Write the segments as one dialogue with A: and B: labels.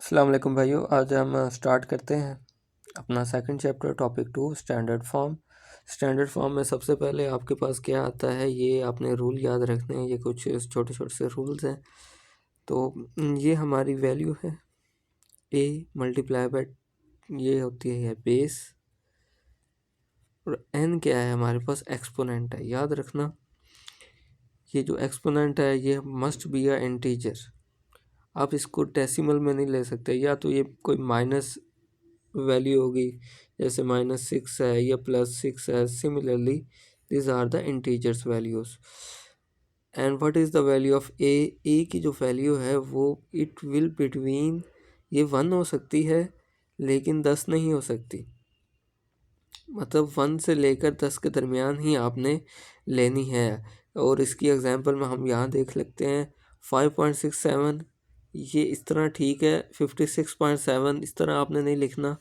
A: अस्सलाम वालेकुम भाइयों, आज हम स्टार्ट करते हैं अपना second chapter topic 2 standard form. Standard form में सबसे पहले आपके पास क्या आता है, ये आपने रूल याद रखने हैं। ये कुछ छोटे छोटे से रूल्स हैं। तो ये हमारी वैल्यू है a मल्टीप्लाई बाय, ये होती है बेस, और n क्या है हमारे पास, एक्सपोनेंट है। याद रखना ये जो एक्सपोनेंट है ये मस्ट बी अ इंटीजर। आप इसको डेसिमल में नहीं ले सकते, या तो ये कोई माइनस वैल्यू होगी, जैसे -6 है या +6 है। Similarly this are the integers values. And what is the value of A की जो वैल्यू है वो इट विल बिटवीन, ये 1 हो सकती है लेकिन 10 नहीं हो सकती। मतलब 1 से लेकर 10 के दरमियान ही आपने लेनी है। और इसकी एग्जांपल में हम यहाँ देख लेते हैं 5.67, ये इस तरह ठीक है। 56.7 इस तरह आपने नहीं लिखना,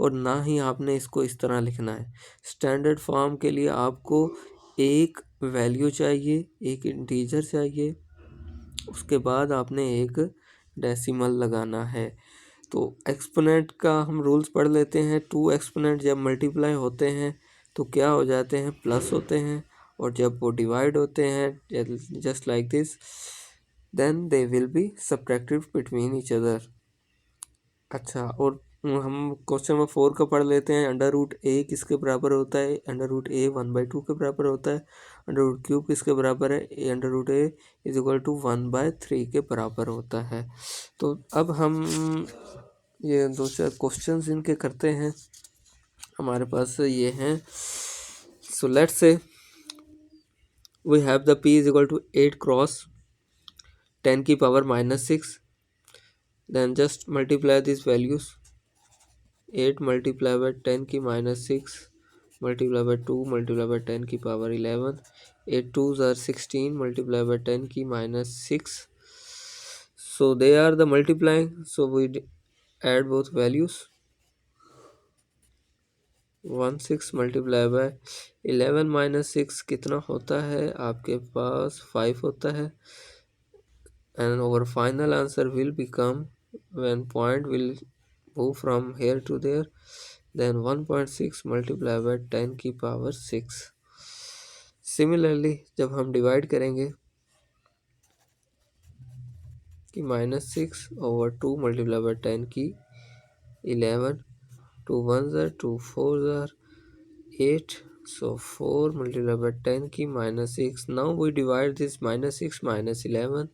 A: और ना ही आपने इसको इस तरह लिखना है। स्टैंडर्ड फॉर्म के लिए आपको एक वैल्यू चाहिए, एक इंटीजर चाहिए, उसके बाद आपने एक डेसिमल लगाना है। तो एक्सपोनेंट का हम रूल्स पढ़ लेते हैं। 2 एक्सपोनेंट जब मल्टीप्लाई होते हैं तो क्या हो जाते हैं, प्लस होते हैं, और जब वो डिवाइड होते हैं just like this, then they will be subtracted between each other. अच्छा, और हम क्वेश्चन नंबर 4 का पढ़ लेते हैं। अंडर रूट ए किसके बराबर होता है, अंडर रूट ए 1/2 के बराबर होता है। अंडर रूट क्यूब किसके बराबर है, under root A is equal to 1/3 के बराबर होता है। तो अब हम ये 2-4 क्वेश्चंस इनके करते हैं। हमारे पास ये हैं। So let's say we have the p is equal to 8 cross 10 की power -6, then just multiply this values. 8 multiply by 10 की -6 मल्टीप्लाई बाय 2 मल्टीप्लाई बाय 10 की power 11, 8 2s are 16 multiply by 10 की -6. So they are the multiplying, so we add both values. 16 multiply by 11 -6 कितना होता है आपके पास, 5 होता है। And our final answer will become, when point will move from here to there, then 1.6 multiplied by 10 की power 6। Similarly जब हम divide करेंगे कि -6 over 2 multiplied by 10 की 11, 2 1s are 2 4s are 8, so 4 multiplied by 10 की -6. Now we divide this -6 -11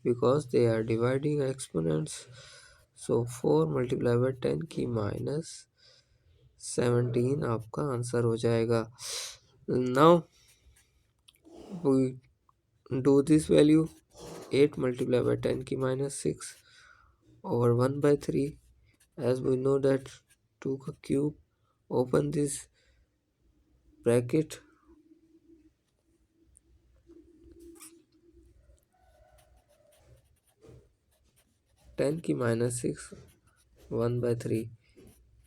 A: because they are dividing exponents. So 4 multiplied by 10 की -17 आपका answer हो जाएगा। Now we do this value, 8 multiplied by 10 की -6 over 1/3. As we know that 2 का cube, open this bracket, 10 की -6 1/3,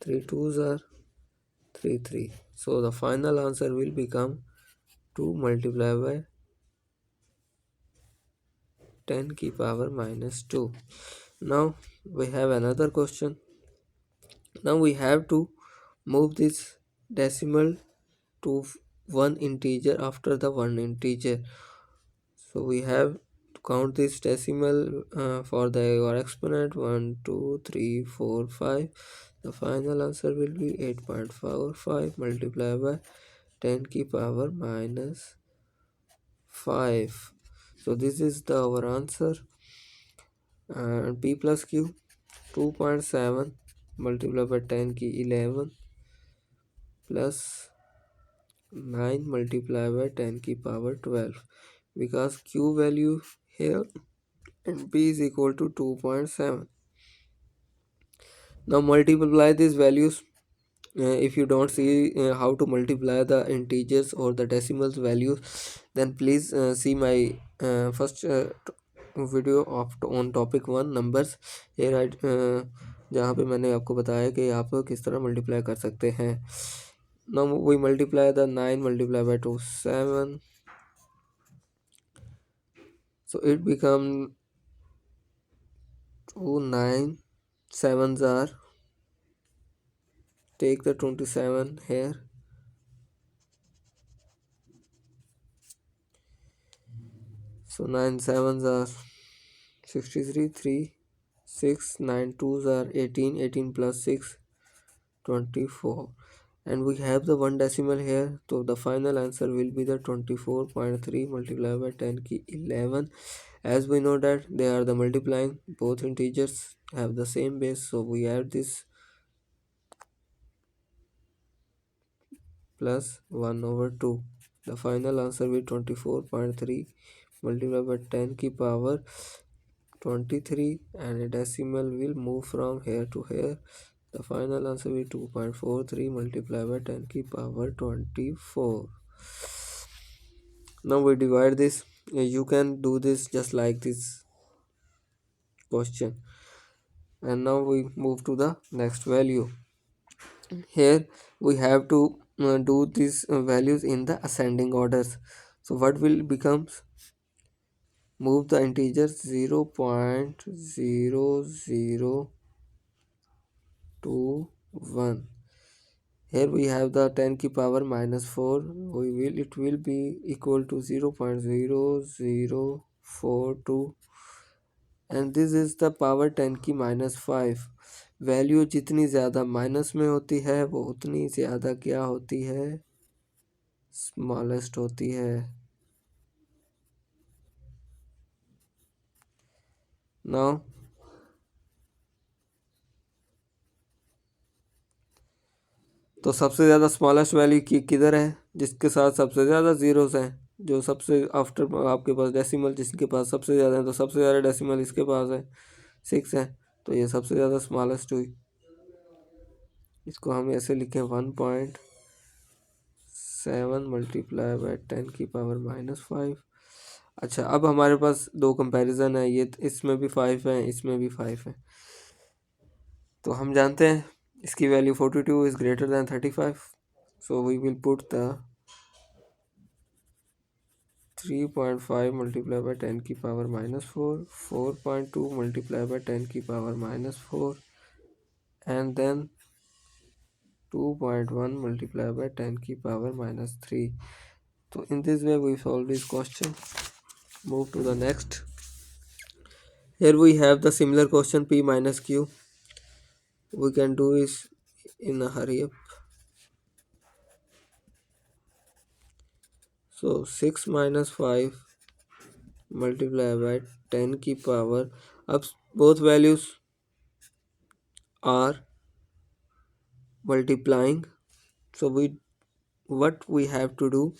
A: 3 2s are 3 3. So the final answer will become 2 multiplied by 10 की power -2. Now we have another question. Now we have to move this decimal to one integer after the one integer. So we have to count this decimal for the your exponent 1 2 3 4 5. The final answer will be 8.45 multiplied by 10 की power -5. So this is the our answer. And p plus q 2.7 multiplied by 10 की 11 plus 9 multiplied by 10 की power 12, because q value here and p is equal to 2.7. Now multiply these values. If you don't see how to multiply the integers or the decimals values, then please see my first video of on topic 1 numbers. Here I जहाँ पे मैंने आपको बताया कि आप किस तरह multiply कर सकते हैं। Now we multiply the 9 multiplied by 2 7, so it become 2 9 sevens are, take the 27 here, so 9 sevens are 63, 3, 6, 9 twos are 18, 18 plus 6, 24, and we have the one decimal here, so the final answer will be the 24.3 multiplied by 10 की 11. As we know that they are the multiplying, both integers have the same base, so we add this plus 1 over 2. The final answer will be 24.3 multiplied by 10 की power 23, and a decimal will move from here to here. The final answer will be 2.43 multiplied by 10 की power 24. Now we divide this. You can do this just like this question. And now we move to the next value. Here we have to do these values in the ascending orders. So what will becomes, move the integers 0.0021. Here we have the 10 की power -4. It will be equal to 0.0042, and this is the power 10 की -5. Value जितनी ज़्यादा minus में होती है वो उतनी ज़्यादा क्या होती है, स्मॉलेस्ट होती है. नाउ तो सबसे ज़्यादा स्मॉलेस्ट वैल्यू किधर है, जिसके साथ सबसे ज़्यादा ज़ीरोस हैं, जो सबसे आफ्टर आपके पास डेसिमल जिसके पास सबसे ज़्यादा है, तो सबसे ज़्यादा डेसिमल इसके पास है 6 है, तो ये सबसे ज़्यादा स्मॉलेस्ट हुई. इसको हम ऐसे लिखें 1.7 मल्टीप्लाई बाय 10 की पावर -5. अच्छा, अब हमारे पास दो कंपैरिजन है, ये इसमें भी 5 है, इसमें भी 5 है, तो हम जानते हैं इसकी value 42 is greater than 35, so we will put the 3.5 multiplied by 10 की पावर -4, 4.2 multiplied by 10 की power -4, and then 2.1 multiplied by 10 की power -3. So in this way we solve this question. Move to the next. Here we have the similar question p minus q. We can do this in a hurry up. So 6 minus 5 multiplied by 10 की power, अब both values are multiplying, so what we have to do,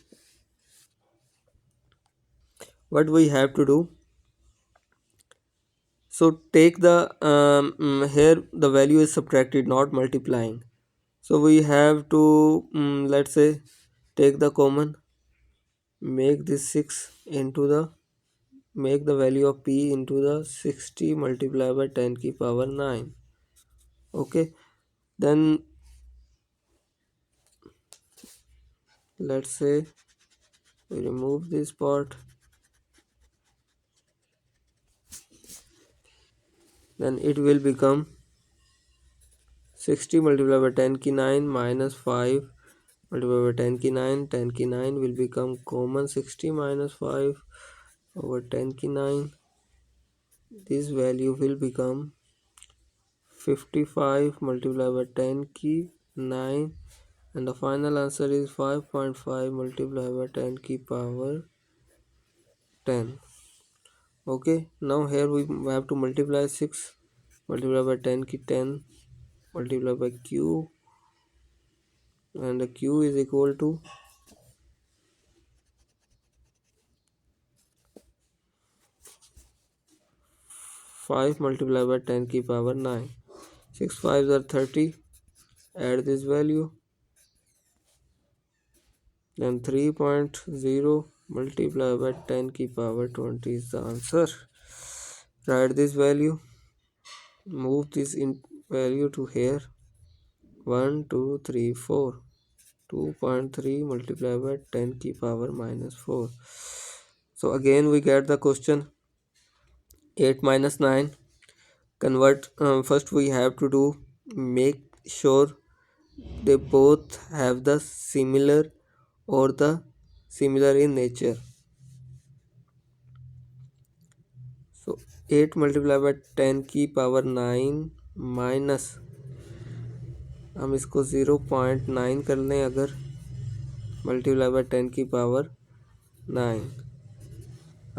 A: so take the here the value is subtracted, not multiplying, so we have to let's say take the common, make this 6 into the, make the value of p into the 60 multiplied by 10 की power 9. Okay, then let's say we remove this part, then it will become 60 multiplied by 10 की 9 minus 5 multiplied by 10 की 9, 10 की 9 will become common 60 minus 5 over 10 की 9. This value will become 55 multiplied by 10 की 9, and the final answer is 5.5 multiplied by 10 की power 10. Okay, now here we have to multiply 6 multiplied by 10 की 10 multiplied by q, and the q is equal to 5 multiplied by 10 की power 9. 6 5s are 30. Add this value. Then 3.0 multiplied by 10 की power 20 is the answer. Write this value. Move this in value to here. 1 2 3 4. 2.3 multiplied by 10 की power -4. So again we get the question 8 minus 9. convert. First we have to do make sure they both have the similar or the similar in nature. So 8 mulटीप्लाई bye 10 की power 9 minus, हम इसको 0.9 कर लें अगर, multiply by 10 की power 9.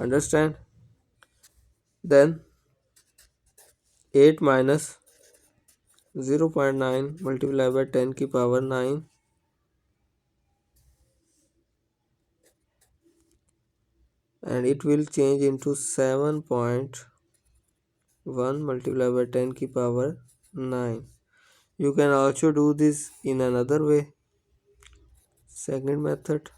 A: Understand? Then 8 minus 0.9 multiply by 10 की power 9 and it will change into 7.1 multiplied by 10 की power 9. You can also do this in another way. Second method,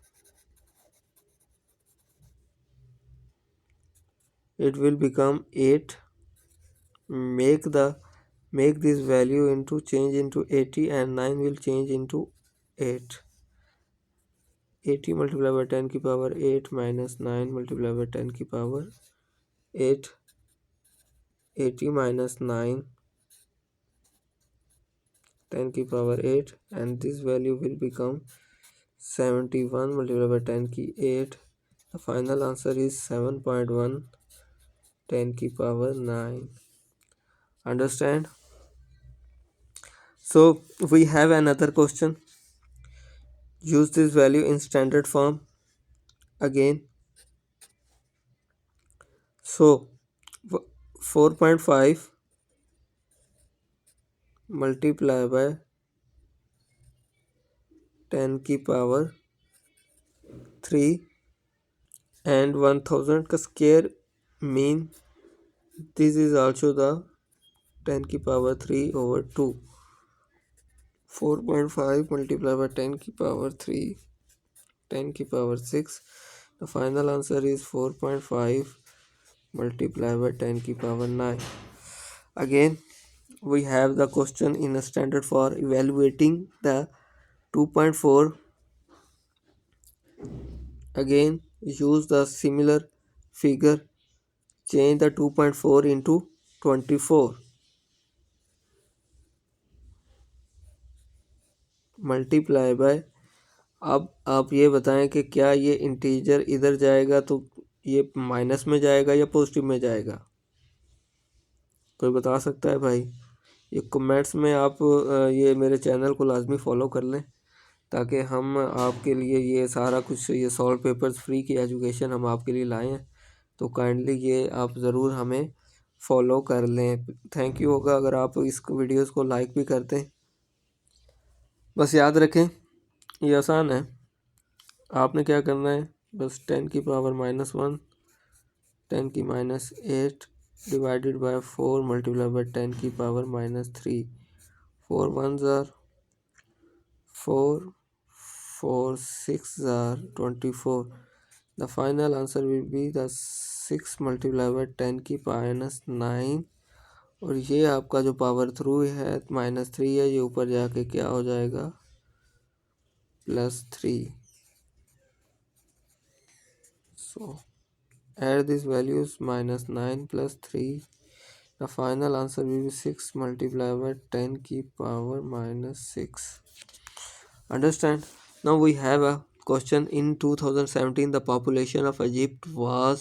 A: it will become 8. Make this value into change into 80 and 9 will change into 8. 80 multiplied by 10 की power 8 minus 9 multiplied by 10 की power 8. 80 minus 9 10 की power 8 and this value will become 71 multiplied by 10 की 8. The final answer is 7.1 10 की power 9. Understand? So we have another question. Use this value in standard form again. So 4.5 multiply by 10 की power 3 and 1000 का square mean this is also the 10 की power 3 over 2. 4.5 multiply by 10 की power 3 10 की power 6. The final answer is 4.5 multiply by 10 की power 9. Again we have the question in a standard for evaluating the 2.4. Again use the similar figure, change the 2.4 into 24 multiply by. अब आप ये बताएं कि क्या ये इंटीजर इधर जाएगा तो ये माइनस में जाएगा या पॉजिटिव में जाएगा? कोई बता सकता है भाई? ये कमेंट्स में आप ये मेरे चैनल को लाजमी फॉलो कर लें ताकि हम आपके लिए ये सारा कुछ ये सॉल्व पेपर्स फ्री की एजुकेशन हम आपके लिए लाए हैं. तो काइंडली ये आप ज़रूर हमें फॉलो कर लें. थैंक यू होगा अगर आप इस वीडियोस को लाइक भी करते हैं. बस याद रखें ये आसान है. आपने क्या करना है, बस 10 की पावर -1 10 की -8 डिवाइडेड बाय 4 मल्टीप्लाई बाय 10 की power -3. 4 1s are 4 4 6 are 24. The final answer will be the 6 multiply by 10 की -9 और ये आपका जो पावर थ्रू है -3 है, ये ऊपर जाके क्या हो जाएगा +3. So add these values -9 +3. The final answer will be 6 multiplied by 10 की power -6. Understand? Now we have a question. In 2017 the population of Egypt was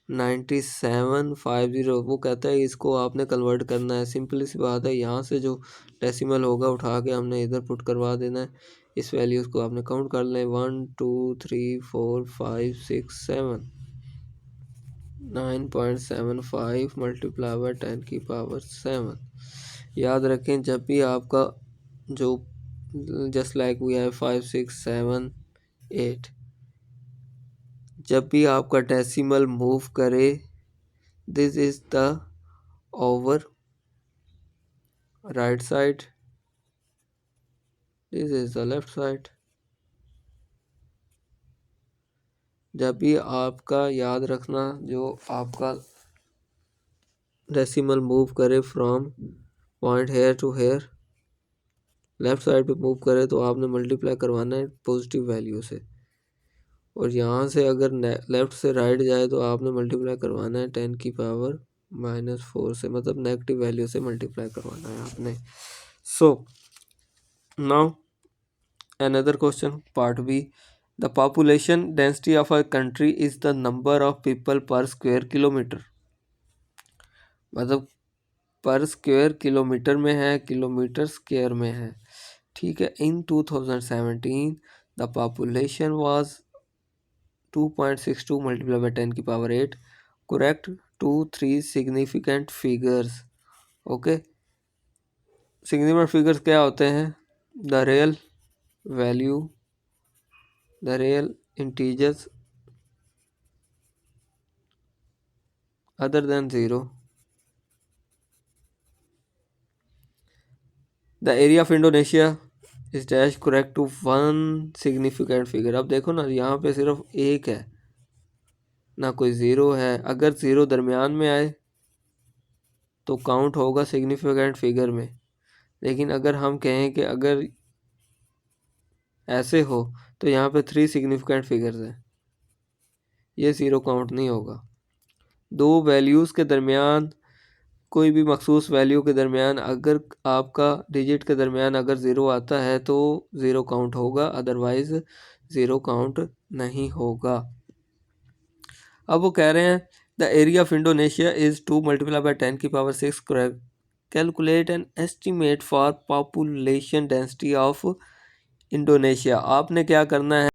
A: 9750. वो कहता है इसको आपने कन्वर्ट करना है. सिंपली सी बात है, यहाँ से जो डेसिमल होगा उठा के हमने इधर पुट करवा देना है. इस वैल्यूज़ को आपने काउंट कर लें. 1 2 3 4 5 6 7. 9.75 मल्टीप्लाई बाय 10 की पावर 7. याद रखें जब भी आपका जो जस्ट लाइक वी हैव 5 6 7 8, जब भी आपका डेसिमल मूव करे this is the over right side, this is the left side. जब भी आपका याद रखना जो आपका डेसिमल मूव करे from point here to here, left side पे मूव करे तो आपने मल्टीप्लाई करवाना है पॉजिटिव वैल्यू से, और यहाँ से अगर लेफ़्ट से राइट जाए तो आपने मल्टीप्लाई करवाना है 10 की पावर -4 से, मतलब नेगेटिव वैल्यू से मल्टीप्लाई करवाना है आपने। So now another question part B, the population density of a country is the number of people per square kilometre. मतलब पर स्क्वायर किलोमीटर में है, किलोमीटर स्क्वायर में है, ठीक है। In 2017 the population was 2.62 multiply by 10 की power 8। Correct 2-3 significant figures. Okay, significant figures क्या होते हैं? The real value, the real integers other than 0, the area of Indonesia is dash correct to 1 significant figure. अब देखो ना, यहाँ पे सिर्फ एक है ना, कोई 0 है। अगर 0 दरमियान में आए तो काउंट होगा सिग्निफिकेंट फिगर में, लेकिन अगर हम कहें कि अगर ऐसे हो तो यहाँ पे 3 सिग्निफिकेंट फिगर्स हैं, ये 0 काउंट नहीं होगा। दो वैल्यूज़ के दरमियान, कोई भी मखसूस वैल्यू के दरमियान अगर आपका डिजिट के दरमियान अगर 0 आता है तो 0 काउंट होगा, अदरवाइज 0 काउंट नहीं होगा। अब वो कह रहे हैं the area of Indonesia is 2 multiply by 10 की power 6, calculate an estimate for population density of Indonesia. आपने क्या करना है?